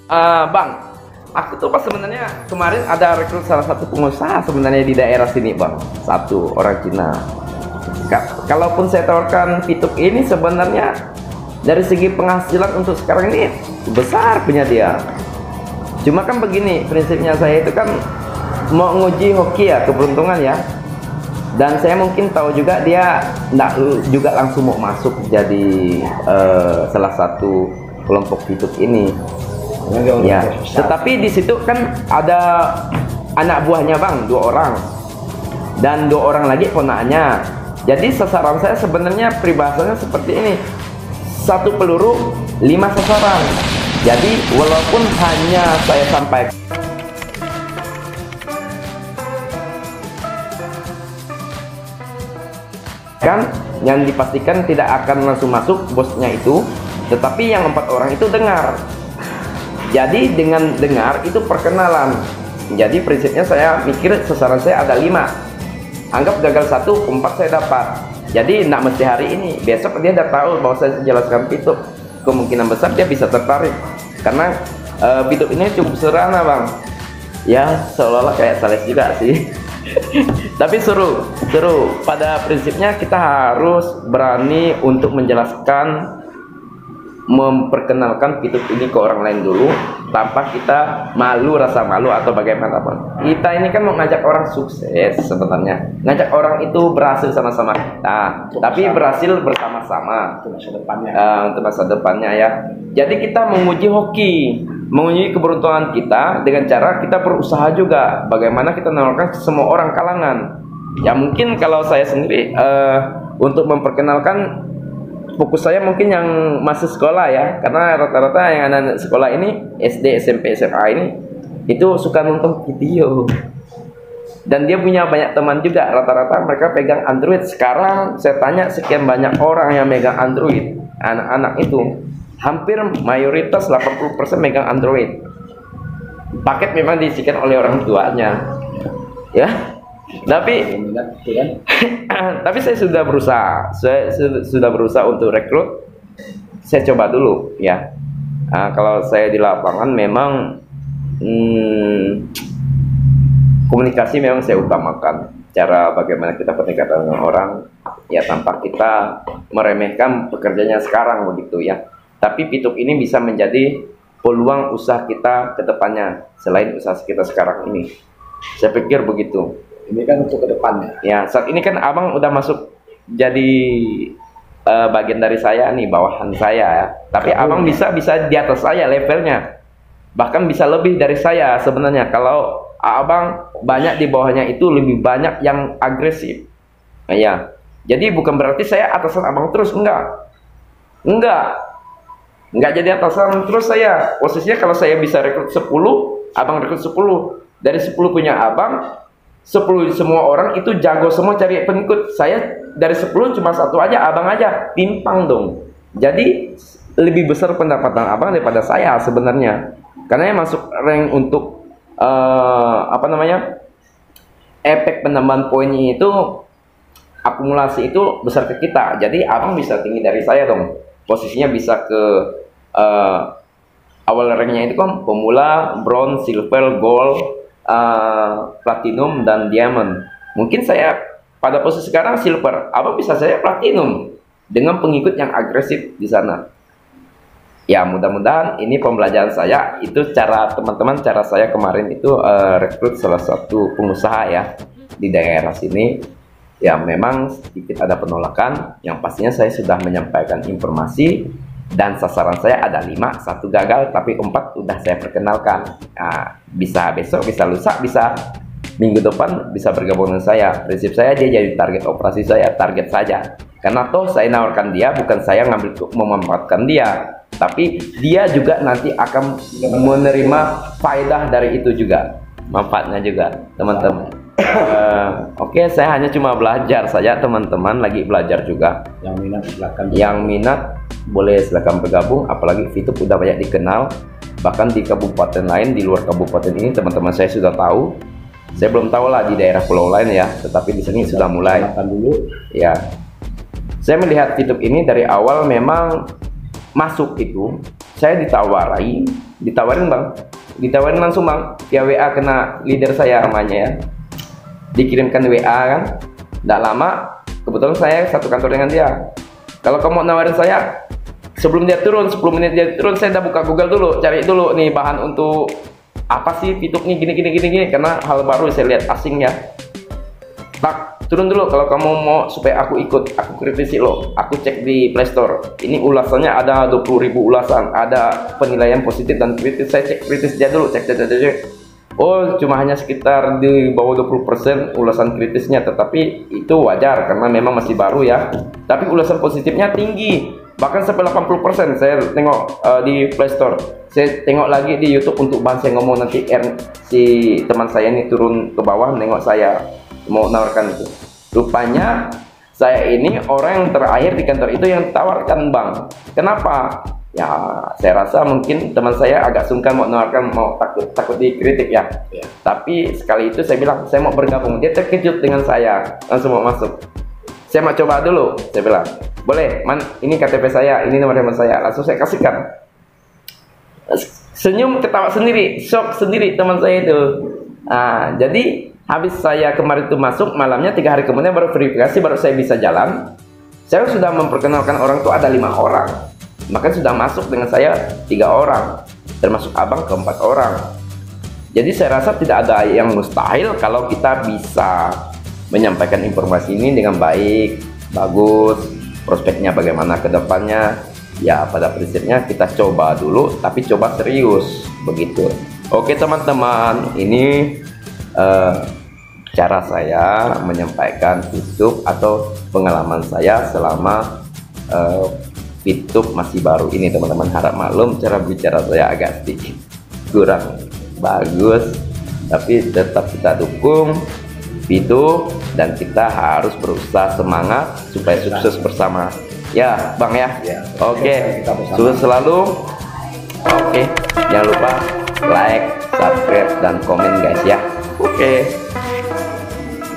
Bang, aku tuh pas sebenarnya kemarin ada rekrut salah satu pengusaha sebenarnya di daerah sini, Bang. Satu orang Cina. Kalaupun saya tawarkan Pituk ini sebenarnya dari segi penghasilan untuk sekarang ini besar punya dia. Cuma kan begini, prinsipnya saya itu kan mau nguji hoki ya, keberuntungan ya. Dan saya mungkin tahu juga dia nggak juga langsung mau masuk jadi salah satu kelompok Pituk ini. Ya, tetapi di situ kan ada anak buahnya, Bang, 2 orang dan 2 orang lagi ponakannya. Jadi sasaran saya sebenarnya peribahasanya seperti ini: 1 peluru 5 sasaran. Jadi walaupun hanya saya sampaikan yang dipastikan tidak akan langsung masuk bosnya itu, tetapi yang 4 orang itu dengar. Jadi dengan dengar itu perkenalan. Jadi prinsipnya saya mikir sasaran saya ada 5. Anggap gagal 1, 4 saya dapat. Jadi tidak mesti hari ini, besok dia udah tahu bahwa saya jelaskan Pituk. Kemungkinan besar dia bisa tertarik karena Pituk ini cukup sederhana, Bang. Ya seolah-olah kayak sales juga sih. Tapi seru. Pada prinsipnya kita harus berani untuk menjelaskan, memperkenalkan Pituk ini ke orang lain dulu tanpa kita rasa malu atau bagaimanapun. Kita ini kan mau ngajak orang sukses sebenarnya, ngajak orang itu berhasil sama-sama kita, tapi berhasil bersama-sama untuk masa depannya ya. Jadi kita menguji hoki, menguji keberuntungan kita dengan cara kita berusaha juga bagaimana kita menawarkan ke semua orang kalangan. Ya mungkin kalau saya sendiri untuk memperkenalkan, fokus saya mungkin yang masih sekolah ya, karena rata-rata yang anak-anak sekolah ini SD, SMP, SMA ini itu suka nonton video dan dia punya banyak teman juga. Rata-rata mereka pegang Android. Sekarang saya tanya sekian banyak orang yang megang Android, anak-anak itu hampir mayoritas 80% megang Android. Paket memang diisikan oleh orang tuanya ya. Tapi saya sudah berusaha untuk rekrut. Saya coba dulu ya. Kalau saya di lapangan memang komunikasi memang saya utamakan. Cara bagaimana kita pendekatan dengan orang ya tanpa kita meremehkan pekerjaannya sekarang begitu ya. Tapi Pituk ini bisa menjadi peluang usaha kita ke depannya selain usaha kita sekarang ini. Saya pikir begitu. Ini kan untuk ke depannya. Ya, saat ini kan Abang udah masuk jadi bagian dari saya nih, bawahan saya ya. Tapi Abang bisa di atas saya levelnya. Bahkan bisa lebih dari saya sebenarnya. Kalau Abang banyak di bawahnya itu lebih banyak yang agresif. Nah, ya. Jadi bukan berarti saya atasan Abang terus, enggak. Enggak jadi atasan terus saya. Posisinya kalau saya bisa rekrut 10, Abang rekrut 10. Dari 10 punya Abang, 10 semua orang itu jago semua cari pengikut. Saya dari 10 cuma 1 aja, Abang aja, timpang dong. Jadi lebih besar pendapatan Abang daripada saya sebenarnya, karena yang masuk rank untuk efek penambahan poinnya itu, akumulasi itu besar ke kita. Jadi Abang bisa tinggi dari saya dong, posisinya bisa ke awal ranknya itu kan pemula, bronze, silver, gold, platinum dan diamond. Mungkin saya pada posisi sekarang silver, Abang bisa saya platinum dengan pengikut yang agresif di sana. Ya mudah-mudahan ini pembelajaran saya, itu cara teman-teman, cara saya kemarin itu rekrut salah satu pengusaha ya di daerah sini. Ya memang sedikit ada penolakan, yang pastinya saya sudah menyampaikan informasi. Dan sasaran saya ada 5, 1 gagal, tapi 4 udah saya perkenalkan. Nah, bisa besok, bisa lusa, bisa minggu depan bisa bergabung dengan saya. Prinsip saya dia jadi target operasi saya, target saja. Karena toh saya nawarkan dia, bukan saya ngambil memanfaatkan dia, tapi dia juga nanti akan menerima faedah dari itu juga, manfaatnya juga, teman-teman. Oke, saya hanya cuma belajar saja, teman-teman lagi belajar juga. Yang minat silakan. Yang minat boleh silakan bergabung, apalagi Pituk udah banyak dikenal, bahkan di kabupaten lain, di luar kabupaten ini teman-teman saya sudah tahu. Saya belum tahu lah di daerah pulau lain ya, tetapi di sini sudah mulai. Dulu. Ya, saya melihat Pituk ini dari awal memang masuk itu saya ditawarin bang, ditawarin langsung bang, via WA, kena leader saya namanya ya, dikirimkan WA kan, tidak lama, kebetulan saya satu kantor dengan dia. Kalau kamu nawarin saya, sebelum dia turun, 10 menit dia turun, saya udah buka Google dulu, cari dulu nih bahan untuk apa sih Pituk nih, gini, karena hal baru saya lihat asing ya. Tak, turun dulu kalau kamu mau supaya aku ikut, aku kritisi lo, aku cek di Play Store. Ini ulasannya ada 20.000 ulasan, ada penilaian positif dan kritis. Saya cek kritis dia dulu, cek. Oh, cuma hanya sekitar di bawah 20% ulasan kritisnya, tetapi itu wajar karena memang masih baru ya. Tapi ulasan positifnya tinggi, bahkan sampai 80%. Saya tengok di Play Store, saya tengok lagi di YouTube untuk bahan saya ngomong nanti si teman saya ini turun ke bawah nengok saya mau nawarkan itu. Rupanya saya ini orang yang terakhir di kantor itu yang tawarkan bang. Kenapa? Ya saya rasa mungkin teman saya agak sungkan mau nawarkan, mau takut dikritik ya. Tapi sekali itu saya bilang saya mau bergabung. Dia terkejut dengan saya, langsung mau masuk. Saya mau coba dulu, saya bilang boleh man, ini KTP saya, ini nomor teman saya. Langsung saya kasihkan. Senyum, ketawa sendiri, shock sendiri teman saya itu. Nah, jadi habis saya kemarin itu masuk, malamnya 3 hari kemudian baru verifikasi, baru saya bisa jalan. Saya sudah memperkenalkan orang tuh ada 5 orang, maka sudah masuk dengan saya 3 orang, termasuk abang ke 4 orang. Jadi saya rasa tidak ada yang mustahil kalau kita bisa menyampaikan informasi ini dengan baik, bagus, prospeknya bagaimana ke depannya. Ya pada prinsipnya kita coba dulu, tapi coba serius begitu. Oke teman-teman, ini cara saya menyampaikan Pituk atau pengalaman saya selama Pituk masih baru ini teman-teman. Harap maklum cara bicara saya agak sedikit kurang bagus, tapi tetap kita dukung Pituk dan kita harus berusaha semangat supaya sukses bersama ya bang ya. Oke, sukses selalu. Oke, jangan lupa like, subscribe dan komen guys ya. Oke.